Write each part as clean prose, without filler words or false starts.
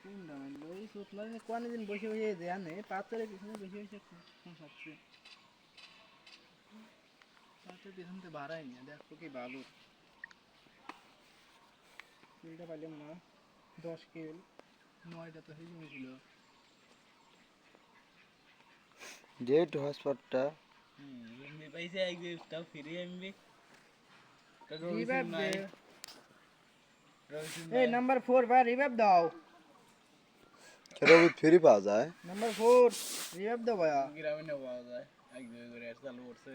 কোনটা মারলো এই সুত মানে কোয়ানে দিন বসে বসে জানে পাথরের পিছনে বসে বসে কোন খাচ্ছে পাথরের পিছন তো বাড়াই না দেখো কি ভালো কিলটা পাইলাম না 10 কিল 9টা তো হয়ে গেছিল ডেট হসপিটালটা এমবি পাইছে আইবে তাও ফ্রি এমবি রিভাইভ দে রবিশন এই নাম্বার 4 ভাই রিভাইভ দাও রবি ফ্রি পাওয়া যায় নাম্বার 4 রিভাইভ দাও ভাই গ্রামে না পাওয়া যায় আইবে করে চালু করছে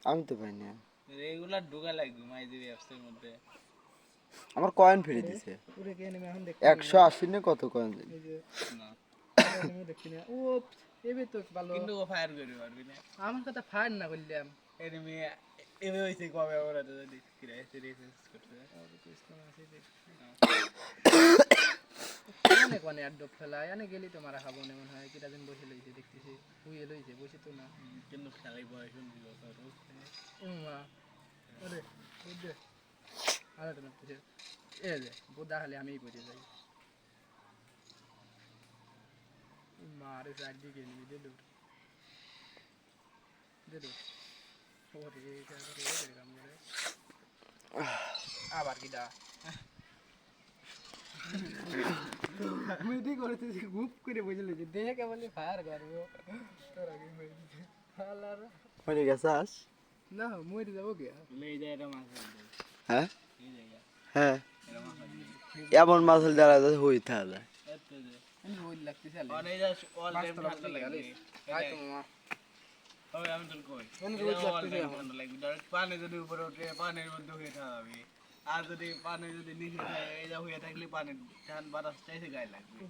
আমি তো পাই না রেগুলার ঢোকা লাগবে মাইজি অ্যাপসের মধ্যে আমার কয়েন ফ্রি দিছে পুরো কে নেমে এখন দেখ 180 নে কত কয়েন দিছে এই যে না আমি দেখছি না ও এবে তো ভালো কিন্তু ও ফায়ার করে পারবি না আমার কথা ফায়ার না করলাম এনিমি এবে হইছে কবে ওরা তো দেখি রে রিসার্চ করতে অনেক অনেক অ্যাডপ ফেলা এনে গেলি তো মারা খাবো না মনে হয় কিটা দিন বসে লইছে দেখতেছি হুইয়ে লইছে বসে তো না কিন্তু খেলাই বয়স হয়ে গেল মা আরে ওই যে আরে তো নাপতেছে এই যে বোদা খালি আমিই পড়ে যাই মারে সাইড দিকে নিয়ে দিল ওরে করে কাম করে আবার কিটা আমি ঠিক করেছি গুপ করে বুঝে লইছি দেখে বলি ফায়ার করবো তোর আগে মেরে দিছে হালার হয়ে গেছাস না মরে যাবো কে লে যায় এটা মাছ হ্যাঁ এই জায়গা হ্যাঁ এটা মাছ এমন মাসল দ্বারা হই তাহলে এত যে আমি ওই লাগতেছে আলে অনেক যা অল টাইম ঠান্ডা লাগে আই তো মামা তবে আমি তোর কই কোন রোজ লাগতেছে ঠান্ডা লাগবে ডাইরেক্ট পানি যদি উপরে ওঠে পানির মধ্যে হয়ে থাকবে আর যদি পানি যদি নিচে থাকে এই যা হয়ে থাকলে পানি ঠান বাতাস চাইছে গায়ে লাগবে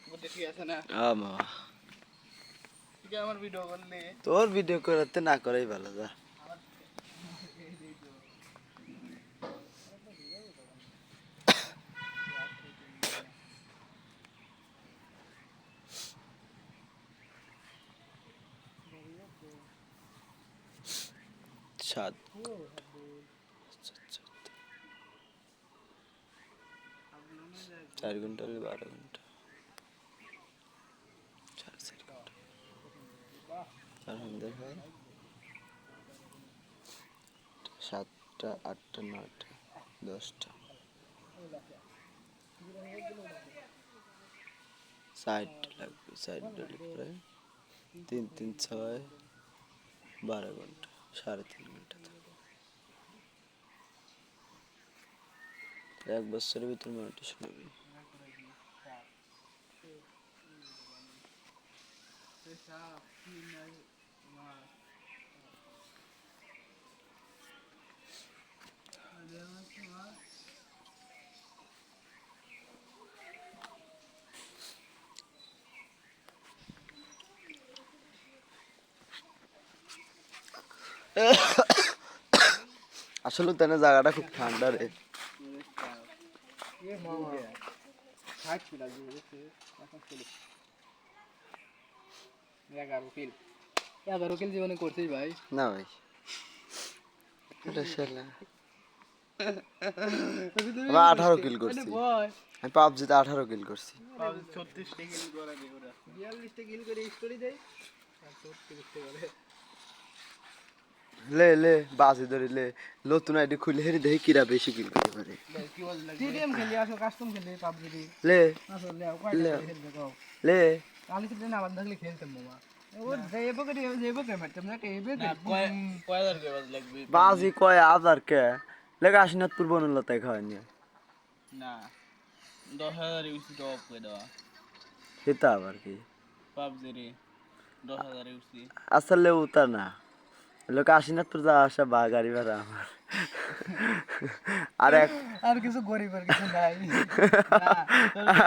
বুঝতে ঠিক আছে না আমা ঠিক আমার ভিডিও করলে তোর ভিডিও করতে না করাই ভালো যা সাত 4 ঘন্টা 12 ঘন্টা 4 ঘন্টা আর আমাদের হয় 7টা 8টা 9টা 10টা 60 লাগবে 60 ডলি পরে 3 3 6 12 ঘন্টা 3.5 ঘন্টা এক বছরের ভিতর মনিটেশন হবে আসলে তেনে জায়গাটা খুব ঠান্ডা রে এ মামা হাইট কি লাগবে বুঝতে এখন চলে 11 কিল জীবনে করছিস ভাই না ভাই এটা শালা আমি 18 কিল করছি আমি পাবজিতে 18 কিল করছি 36 টা কিল করা দিয়ে ওরা 42টা কিল করে স্টোরি দেয় আর 34টা করে লে লে বাজি ধরে লে নতুন আইডি খুলে হেরি দেখি কিরা বেশি কিল করতে পারে কি বল লাগে টিডিএম খেলি আসো কাস্টম খেলি পাবজি দি লে আসলে কয়টা খেলবে কও লে আমি তো না বাদ থাকলে খেলতাম মামা ও যাইবো কে মারতাম না কেবে না কয় হাজার করে বাজ লাগবে বাজি কয় আদার কে লেগা আশিনাথপুর বনলতায় খাওয়ানি না 10,000 ইউসি টপ করে দেওয়া সেটা আবার কি পাবজি রে 10,000 ইউসি আসলে উতা না লোক আশিনাথপুর যা আসা বা গাড়ি ভাড়া আমার আর এক আর কিছু গরিবের কিছু নাই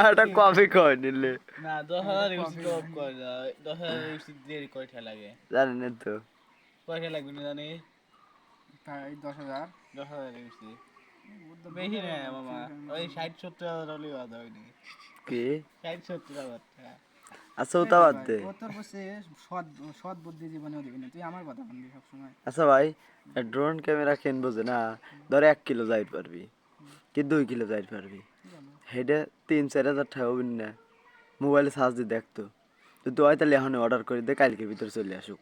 একটা কফি খাওয়াই নিলে না 10,000 ইউসি টপ করে দেওয়া 10,000 ইউসি দিয়ে কয়টা লাগে জানি না তো কয়টা লাগবে না জানি তাই 10,000 10,000 ইউসি বেশি না মামা ওই 60-70 হলেই বাদ হয়নি কি 60-70 টাকা আচ্ছা ওটা বাদ দে ও তোর বসে সৎ বুদ্ধি জীবনেও দিবি না তুই আমার কথা শুনবি সবসময় আচ্ছা ভাই ড্রোন ক্যামেরা কিনবো যে না ধর 1 কিলো যাইতে পারবি কি 2 কিলো যাইতে পারবি হেডে 3-4 হাজার টাকা হবেন না মোবাইলে চার্জ দিয়ে দেখতো তো তুই তাহলে এখন অর্ডার করে দে কালকে ভিতরে চলে আসুক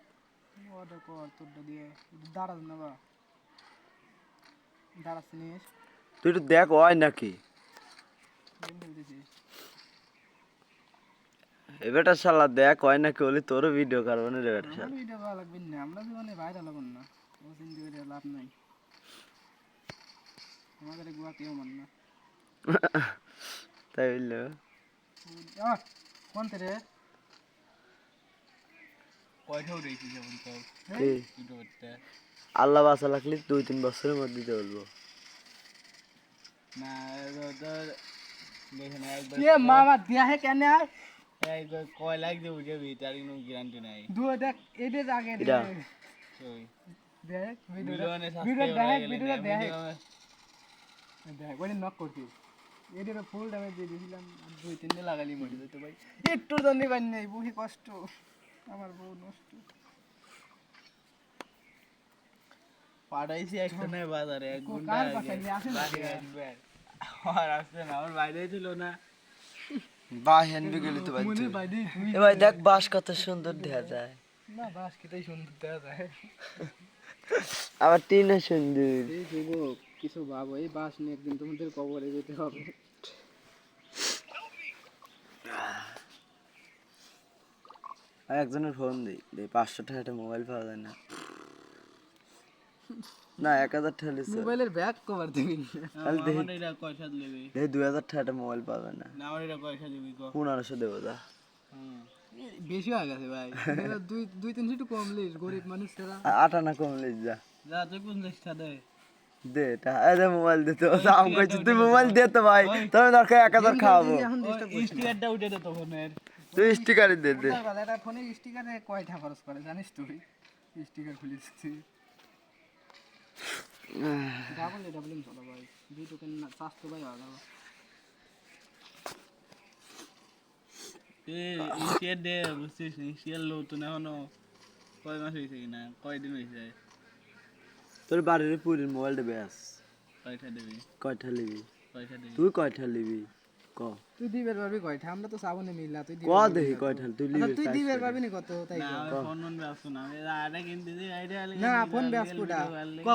অর্ডার কর তোরটা দিয়ে দাঁড়াস না বা দাঁড়াস নিস তুই একটু দেখ হয় নাকি গেম খেলতেছিস এবারটা শালা দেখ হয় নাকি বলি তোরও ভিডিও করবো না রে বেটা আমার শালা ভিডিও ভালো লাগবে না আমরা জীবনে ভাইরাল হবেন না ও চিন্তা করে লাভ নাই আমাদের গুয়া কেউ মান না তাই বললো কোন রে কয়টাও দেখি যেমন তো কি দুটো করতে আল্লাহ বাসা লাগলে 2-3 বছরের মধ্যে দিতে বলবো না তোর দেখে না একবার কে মামা দিয়া হে কেন আর একবার কয় লাখ দেবো যাবি তার কোনো গ্যারান্টি নাই দু দেখ এদের আগে এটা ওই দেখ মিলিয়নে ভিডিও সাবস্ক্রাইবার দেখ হয়ে গেলে ভিডিও দেখ দেখ ওই নক করছিস এদের ফুল ড্যামেজ দিয়ে দিয়েছিলাম 2-3 দিন লাগালি মরে যেত ভাই একটু দন্ডি পাই নাই বুঝি কষ্ট আমার বউ নষ্ট পাঠাইছি একটা নাই বাজারে 1 ঘন্টা কার আগে পাঠাইলি? আসে না বাড়ি কে? আসবে আর আসছে না আমার বাইরে ছিল না বাহ হেনবি গেলি তো ভাই মনে বাইদি তুই এ ভাই দেখ বাস কত সুন্দর দেখা যায় না বাস কিটাই সুন্দর দেখা যায় আবার টিনও সুন্দর এই যুবক কিছু ভাবো এই বাস নিয়ে একদিন তোমাদের কবরে যেতে হবে আর একজনের ফোন দিই 500 টাকা একটা মোবাইল পাওয়া যায় না না 1000 টাকা লিখছে মোবাইলের ব্যাক কভার দিবি তাহলে দেখি আমার এটা কয়টা নেবে দেখি 2000 টাকা একটা মোবাইল পাওয়া যায় না না আমার এটা কয়টা দিবি কো 1500 দেবো যা বেশি হয়ে গেছে ভাই দুই তিনশো একটু কম লিস গরিব মানুষ তারা 8 আনা কম লিস যা যা তুই 50টা দে দে টা এই যে মোবাইল দে তো দাম কইছিস তুই মোবাইল দে তো ভাই তুমি দরকার 1000 খাওয়াবো এখন ডিস্টার্ব ওই স্টিকারটা উঠে দে তখনের তুই স্টিকারই দে দে এটা ফোনে স্টিকারে কয়টা খরচ করে জানিস তুই স্টিকার খুলিস তুই ডাবল চলো ভাই দুই টোকেন না চারশো ভাই হয়ে গেল স্টিয়ার দে বুঝছিস স্টিয়ার লো তো না এখনো কয় মাস হয়েছে কিনা কয়দিন হয়েছে তোর বাড়ির পুরির মোবাইলটা বেশ কয়টা দেবি কয়টা লিবি কয়টা দেবি তুই কয়টা লিবি ক তুই দিবের পারবি কয়টা আমরা তো সাবনে মিললা তুই ক দেখি কয়টা তুই লিবি তুই দিবের পারবি না কত তাই না আমি ফোন মন ব্যস্ত না আমি আরে কিনতে দিই আইডিয়া না ফোন ব্যাসকুটা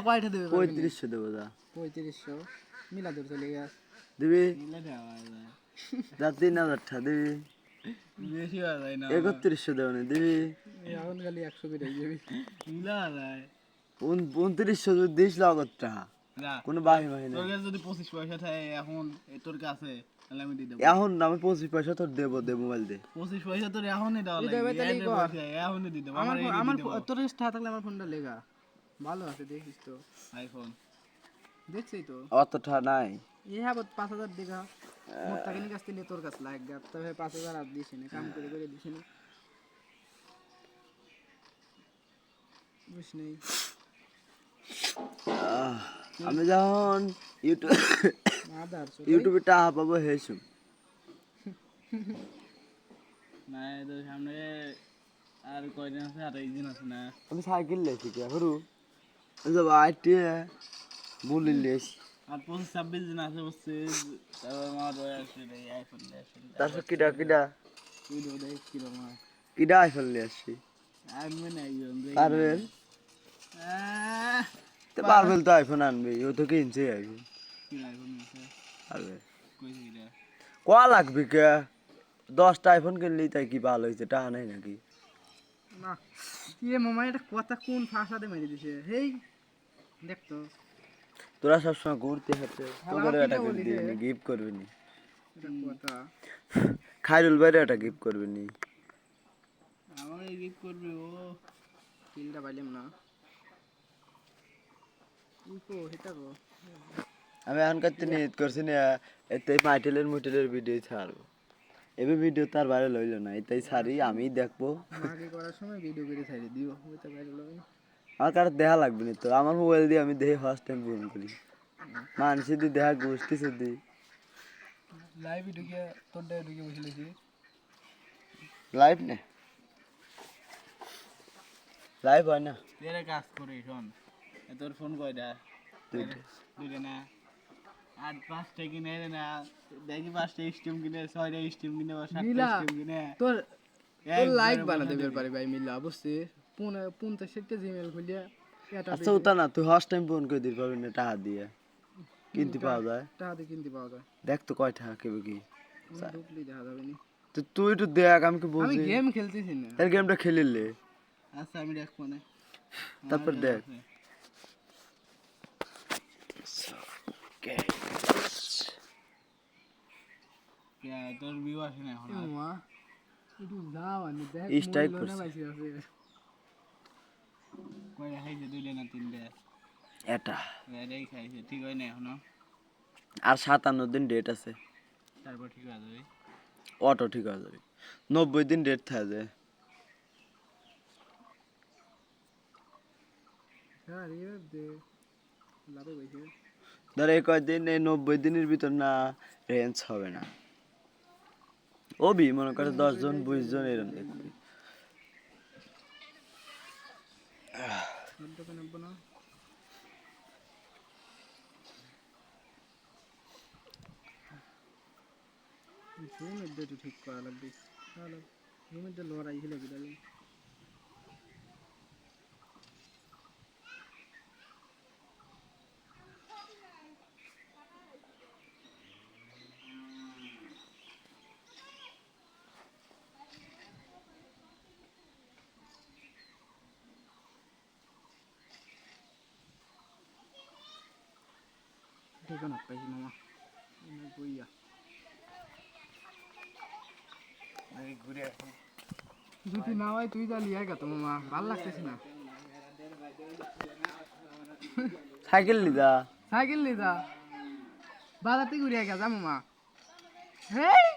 কয়টা দিবে 3500 দেবো যা 3500 মিলা দূর চলে গেছে দিবি নিলে দেওয়া যায় যা 3000 টাকা দিবি বেশি হয়ে যায় না 3100 দেবো না দিবি এখন খালি 100 বেড়ে যাবি নিলে যায় 2900 যদি দিস লাগত টাকা না কোনো বাহি বাহি না তোর কাছে যদি 25 পয়সা থাকে এখন তোর কাছে তাহলে আমি দিয়ে দেবো এখন আমি 25 পয়সা তোর দেবো দে মোবাইল দে 25 পয়সা তোর এখনই দেওয়া দিতে হবে লাগবে তাহলে এখনই দিয়ে দেবো আমার আমার আমার তোর টাকা থাকলে আমার ফোনটা লেগা ভালো আছে দেখিস তো আইফোন দেখছিস তো অত টাকা নাই এই হ্যাঁ 5000 দেখা মোট টাকা নিয়ে কাছ থেকে তোর কাছে লাগ গা তবে 5000 আর দিস না কাম করে দিস না বুঝ নেই আমি যখন আদার ইউটিউবে টাকা পাবো হেসু না তোর সামনে আর কয়দিন আছে 28 দিন আছে না আমি সাইকেল লেছি কি হরু যাব আইটি বলি লেছি আর 25-26 দিন আছে বসছে তারপর আমার আসছে এই আইফোন তারপর কিডা কিডা ভিডিও দেখ কি রকম কিডা আইফোন লে আসছি আমি না পারবেল তো পারবেল তো আইফোন আনবে ও তো কিনছে আইফোন কি আইফোন আছে পারবেল কইছে কিটা কোয়া লাগবে কে 10টা আইফোন কিনলেই তাই কি ভালো হয়েছে টাকা নাই নাকি না কি মামা এটা কথা কোন ফাঁসাতে মেরে দিছে হেই দেখ তো তোরা সবসময় ঘুরতে হাতে হ্যালো, তোকে কিটা একটা করে বলিস দিয়ে রে? গিফট করবি নি এটা কথা খাইরুল বাইরে একটা গিফট করবি নি আমাকে গিফট করবে ও ফিলটা পাইলাম না ইকো এটা গো আমি এখন কাছে নিয়ত করছি না এতে মাইটেলের মুটেলের ভিডিও ছাড়বো এবে ভিডিও তার বাইরে লইল না এটাই ছাড়ি আমি দেখবো মাকে করার সময় ভিডিও করে ছাড়ি দিও ওইটা বাইরে লই আমার কারো দেখা লাগবে না তো আমার মোবাইল দিয়ে আমি দেখে ফার্স্ট টাইম ফোন করি মানুষ যদি দেখা গোষ্ঠী যদি লাইভ ঢুকে তোর ডে ঢুকে বসলেছি লাইভ না লাইভ হয় না তেরে কাজ করে শোন তোর ফোন কয়টা দুইটা দুইটা না আর 5টা কিনে না দেখি 5টা স্টিম কিনে 6টা স্টিম কিনে বা 7টা মিলা স্টিম কিনে তোর একবারে লাইক বসাই বানাতে দিবি। পারি ভাই মিলা বুঝছিস 50 জিমেল খুলিয়া এটা আচ্ছা ওটা না তুই ফার্স্ট টাইম ফোন করে দিতে পারবি না টাকা দিয়ে কিনতে পাওয়া যায় টাকা দিয়ে কিনতে পাওয়া যায় দেখ তো কয় টাকা কেবে কি ঢুকলেই দেখা যাবে নি তো তুই একটু দেখ আমি কি আমি বলছি গেম খেলতেছি না এর গেমটা খেলিলে আচ্ছা আমি দেখবো না তারপর দেখ তোর ভিউ আসে না এখন আর। মা একটু যাও আমি দেখ Strike মূল্য না করছে। পাইছি আছে কয়টা খাইছে 2টা না 3টা এটা এটাই খাইছে ঠিক হয় না এখনো আর 57 দিন ডেট আছে তারপর ঠিক হয়ে যাবে অটো ঠিক হয়ে যাবে 90 দিন ডেট থাকে স্যার এবার দে লাভে পাইছে ধর এই কয়দিন এই 90 দিনের ভিতর না রেঞ্জ হবে না ওবি মনে করে 10 জন 20 জন এরকম দেখবি দোকানে নেবো না জুমের ডেট ঠিক করা লাগবে তাহলে জুমের ডেট লড়াই হলে বিদায় ঠিকানা পাইছি মামা বইয়া ঘুরে আসি যদি না হয় তুই যা লিয়াই গা তো মামা ভাল লাগতেছে না সাইকেল লিদা সাইকেল লি যা বাজার থেকে ঘুরে গা যা মামা হেই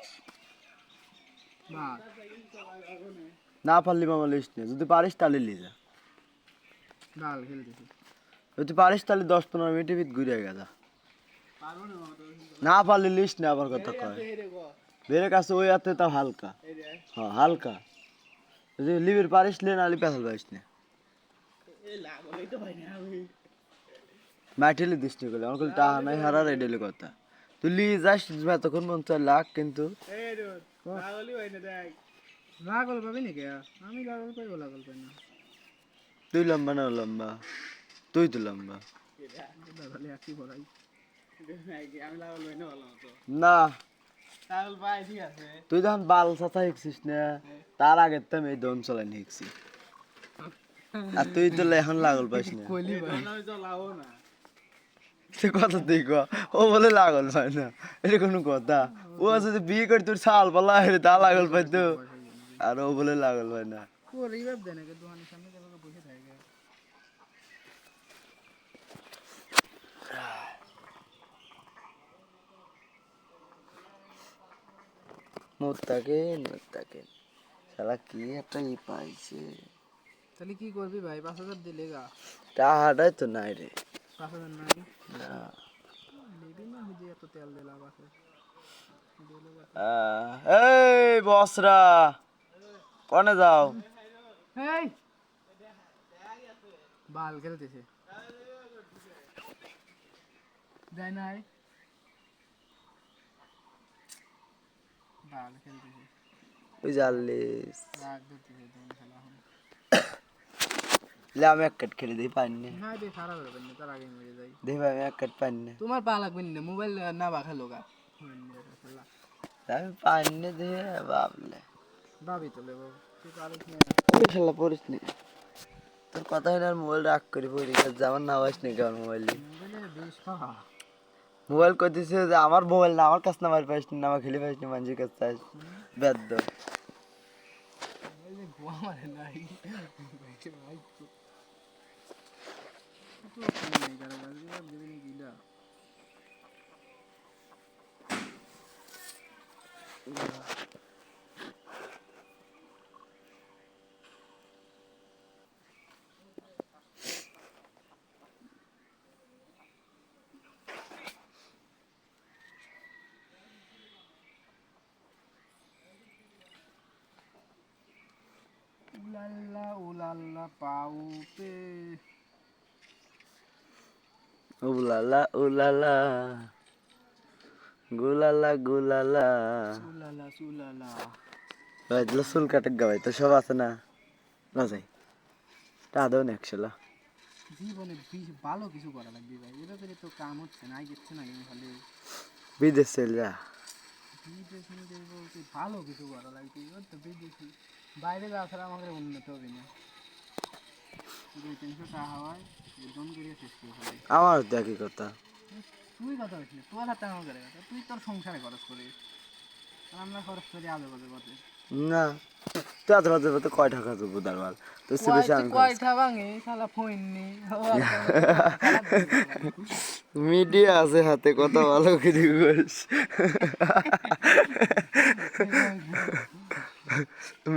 বাস না পারলি মামা লিস্ট নে যদি পারিস তাহলে লিজা ডাল খেলতেছি যদি পারিস তাহলে 10-15 মিনিটের ভিতর ঘুরে গেছা না পারলি লিস্ট নে আবার কথা কয় বেরে কাছে ওই হাতে তাও হালকা হ্যাঁ হালকা যদি লিবির পারিস লে নাহলে পেছাল পারিস না মাইঠেলি দিস নি করলে আমার কল টাহা নাই হারার এডেলে কথা তুই লি যাস এতক্ষণ মন চায় লাখ কিন্তু লাগল পাবি নাকি আমি লাগল পাইব লাগল পাই না তুই লম্বা না ও লম্বা তুই তো লম্বা ভালো একই ভরাই আমি লাগল ভাই না ভালো মতো না তাহলে ভাই ঠিক আছে তুই যখন বাল চাচা শিখছিস না তার আগের তো আমি দম চালাই শিখছি আর তুই তো এখন লাগল পাইস না কইলি ভাই আমি তো লাভ না সে কথা তুই ক ও বলে লাগল পাই না এটা কোনো কথা ও যদি বিয়ে করে তোর ছাল পালা তা লাগল পাইতো আর ও বলে লাগল পাই না ও রিভাইভ দেয় নাকি দোকানের সামনে যাবে বসে থাকে মুত্তাকে শালা কি একটা ই পাইছে তাহলে কি করবি ভাই 5000 দিলে গা টাহাটাই তো নাই রে 5000 নাই না নেবি না হুদি এত তেল দিলা বাসে এই বসরা কনে যাও এই বাল খেলতেছে যায় নাই বাল খেলতেছে ওই জানলিস রাগ ধরতেছে দোন খেলা এখন লে আমি এক কাট খেলে দিই পাইনি না দে খারাপ হবে না তার আগে মরে যাই দেখ ভাই আমি এক কাট পাইনি তোমার পা লাগবে না মোবাইল না বা খেলো গা আমি পাইনি দিয়ে বাবলে ভাবি তো লেবো তুই পারিস না ওই খেলা পড়িস নি তোর কথা হইলে আর মোবাইল রাগ করে পড়ি গেছে আমার না আওয়াজ নেই কেমন মোবাইলে মোবাইলে বেশ পাহা মোবাইল করতেছে যে আমার মোবাইল না আমার কাছে না আমার পাইস না আমার খেলে পাইস না মানুষের কাছে চাইস বেদ্য মোবাইলে গোয়া মারে নাই ভাই তো নেই কারো বাজে দিবি গিলা উলাল্লা পাউতে উলালা উলালা গুলালা গুলালা সুলালা সুলালা ভাই দিলো চুল কাটে গা ভাই তো সব আছে না না যাই তা দাও না একশোলা জীবনে ভালো কিছু করা লাগবে ভাই, এটা করে তো কাম হচ্ছে না, গেছে না কিন্তু খালি বিদেশ চল যা বিদেশি বলতে ভালো কিছু করা লাগবে। ওর তো বিদেশি বাইরে যাওয়া ছাড়া আমাদের উন্নত হবে না। 200-300 টাকা হয় জন করে শেষ করে ফেলে। আমার তো একই কথা তুই কথা হচ্ছে না, তোর হাতে আমার করে কথা, তুই তোর সংসারে খরচ করিস আর আমরা খরচ করি আজে বাজে পথে। না তুই এত বাজে বাজে কয় টাকা দেবো দারবার তুই সে বেশি আমি কয়টা ভাঙে শালা ফোন নি মিডিয়া আছে হাতে কথা ভালো কিছু করিস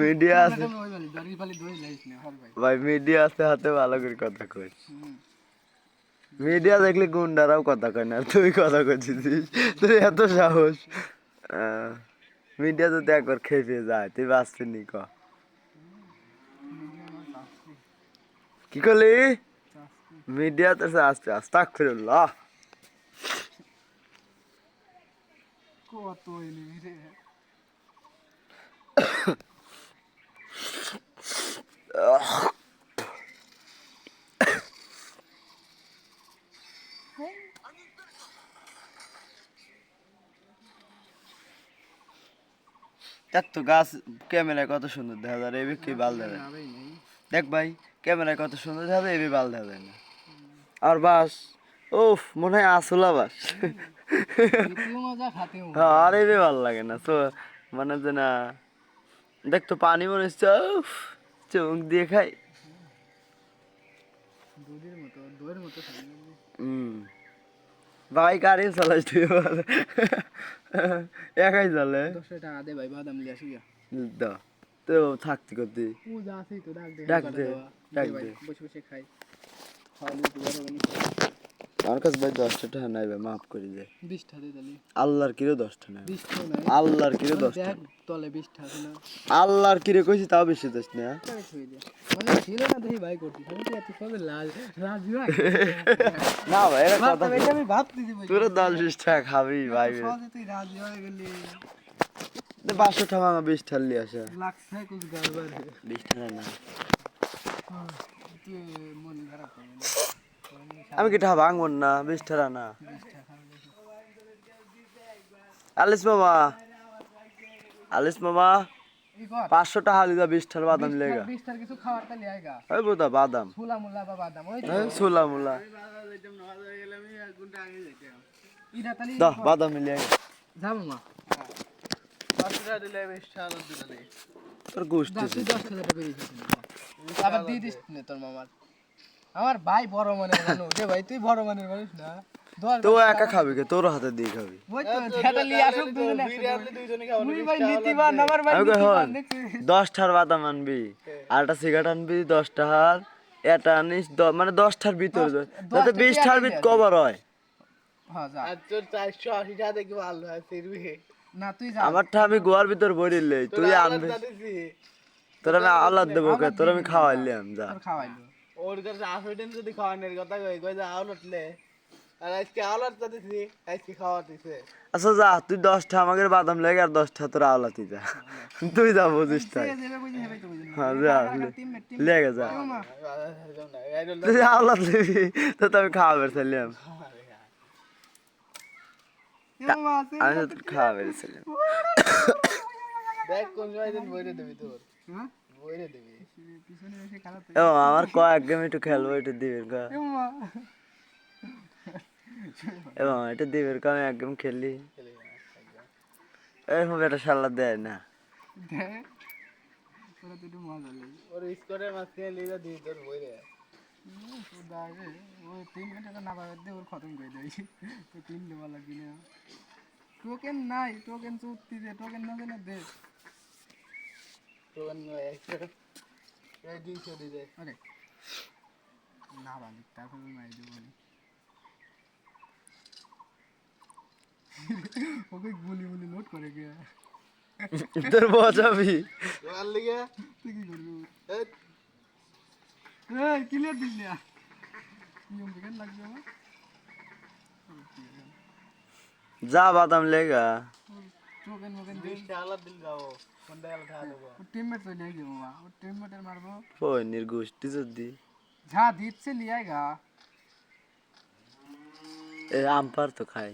মিডিয়া আছে ভাই মিডিয়া আছে হাতে ভালো করে কথা কইস মিডিয়া দেখলে গুন্ডারাও কথা কয় না তুই কথা কইছিস তুই এত সাহস মিডিয়া যদি একবার খেপে যায় তুই বাঁচবি নি ক কি করলি মিডিয়া তো আস্তে আস্তে আস্তাগফিরুল্লাহ কত এনিমি রে দেখ তো গাছ ক্যামেরায় কত সুন্দর দেখা যায় এবি কি বাল দেবে দেখ ভাই ক্যামেরায় কত সুন্দর দেখা যায় এবি বাল দেওয়া যায় না আর বাস উফ মনে হয় আসলা বাস আর এবি ভালো লাগে না তো মানে যে না দেখ তো পানি মনে হচ্ছে উফ চোখ দিয়ে খাই দুধের মতো দইয়ের মতো ভাই গাড়ি চালাইস তুই একাই চলে 10 টাকা দে ভাই বাদাম লিয়ে আসি গা দা তো থাকতি করতি পূজা আছে তো ডাক দে ডাক দে ডাক দে বসে বসে খাই খাওয়ালে তো বড় বনি আমার কাছে ভাই 10 টাকা নাই ভাই মাফ করে দে 20 টাকা দে তাহলে আল্লাহর কিরে 10 টাকা নাই 20 টাকা নাই আল্লাহর কিরে 10 দেখ টাকা তলে 20 টাকা না আল্লাহর কিরে কইছি তাও বেশি দিস না টাকা ছুঁয়ে দে মানে ছিল না দেখি ভাই করতি আমি তো এত সবে লাজ রাজি হয় না ভাই এটা কথা এটা আমি ভাবতে দিব তোরা 10-20 টাকা খাবি ভাই সহজে তুই রাজি হয়ে গেলি 500 টাকা আমার 20 টাকা লিয়ে আসে লাগছে কুছ গড়বড় 20 টাকা না তুই মন খারাপ করবি না আমি কি টাকা ভাঙবো না 20 টাকা না আলিস মামা ই কর 500 টাকা লিদা 20 টাকা বাদাম লেগা 20 টাকা কিছু খাওয়ার তালি আইগা ওই বোদা বাদাম ফুলা মুলা বা বাদাম ওই সুলা মুলা ইটা তালি দা বাদাম লিয়ে যাব মা 500 টাকা দিলে 20 টাকা দিলে তোর গোষ্ঠী 10,000 টাকা বেরিয়েছিস আবার দিয়ে দিস না তোর মামার আমার ভাই বড় মনের মানুষ রে ভাই তুই বড় মনের মানুষ না তো একা খাবি কে তোর হাতে দিয়ে খাবি ওই তো ঠেটা লিয়ে আসুক দুজনে বিরিয়ানি দুইজনে খাবো তুই ভাই নীতিবান আমার ভাই আমি কই নীতিবান হন দেখছিস 10 টাকার বাদাম আনবি আর একটা সিগারেট আনবি 10 টাকার এটা আনিস মানে 10 টাকার ভিতরে যাতে 20 টাকার ভিতর কভার হয় হ্যাঁ যা আর তোর 480 টাকা দেখি ভালো হয় ফিরবি না তুই যা আমারটা আমি গোয়ার ভিতর ভরিলে তুই আনবি দিছি তোর আমি আলাদ দেবো কে তোর আমি খাওয়াইলাম যা তোর খাওয়াইলো ওর কাছে 80 দিন যদি খাওয়ানোর কথা কই যা আউলটলে আর আজকে আউলট দিছি আজকে খাওয়া দিছে আচ্ছা যা তুই 10 টাকা আমাকে বাদাম লেগে আর 10 টাকা তোর আওলাতি যা তুই যা বুঝিস তাই যেবে বুঝি হেবে তো বুঝি হ্যাঁ যা লেগে যা তুই আওলাত লিবি তো আমি খাওয়াবে চাইলাম আমি তো খাওয়াবে চাইলাম দেখ কোন সময় দিন বইরে দিবি তোর হ্যাঁ বইরে দিবি পিছনে এসে খারাপ ও আমার কয়েক গেম একটু খেলবো একটু দিবেন কা মা এবং এটা দিবেন কা আমি এক গেম খেলি এরকম একটা শালা দেয় না দেখ তোরা তো একটু মজা লাগে ওর স্কোরের মাঝখানে লিজা দিবি তোর বইরে তো দাঁড়ে ওই 3 ঘন্টা না বাদ দিয়ে ওর খতম করে দেয় তো 3 দেওয়া লাগবে না টোকেন নাই টোকেন চুক্তি দে টোকেন না দেনা দে তোর এই 200 দিতে আরে না বালি তারপর মাই দেব বলি ওকে গুলি গুলি লোড করে গিয়া তোর বাঁচাবি তোর লিগে তুই কি করবি এই এই ক্লিয়ার দিল না নিয়ম কেন লাগবে আমার যা বাদাম লেগা টোকেন মোকেন দিই বিশটা আলাদ দিন যাবো কোনটা আলাদা ঠা দেবো ওর টিমমেট চলে আসবে মামা ওর টিমমেটের মারবো ফোনের গোষ্ঠী যদি যা দিচ্ছে লিয়াই গা এ আমপার তো খাই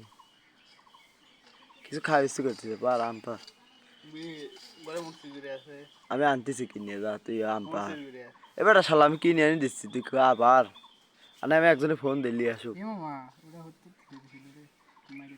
কিছু খাই ইচ্ছে করতেছে পার আমপার বড় মুক্তি করে আছে আমি আনতেছি কিনে যা তুই আমপার মুক্তি করে এবার শালা আমি কিনে আনি দিচ্ছি তুই আবার আর আমি একজনে ফোন দিলি আসুক এ মামা ওটা হচ্ছে ছিল রে মাইরি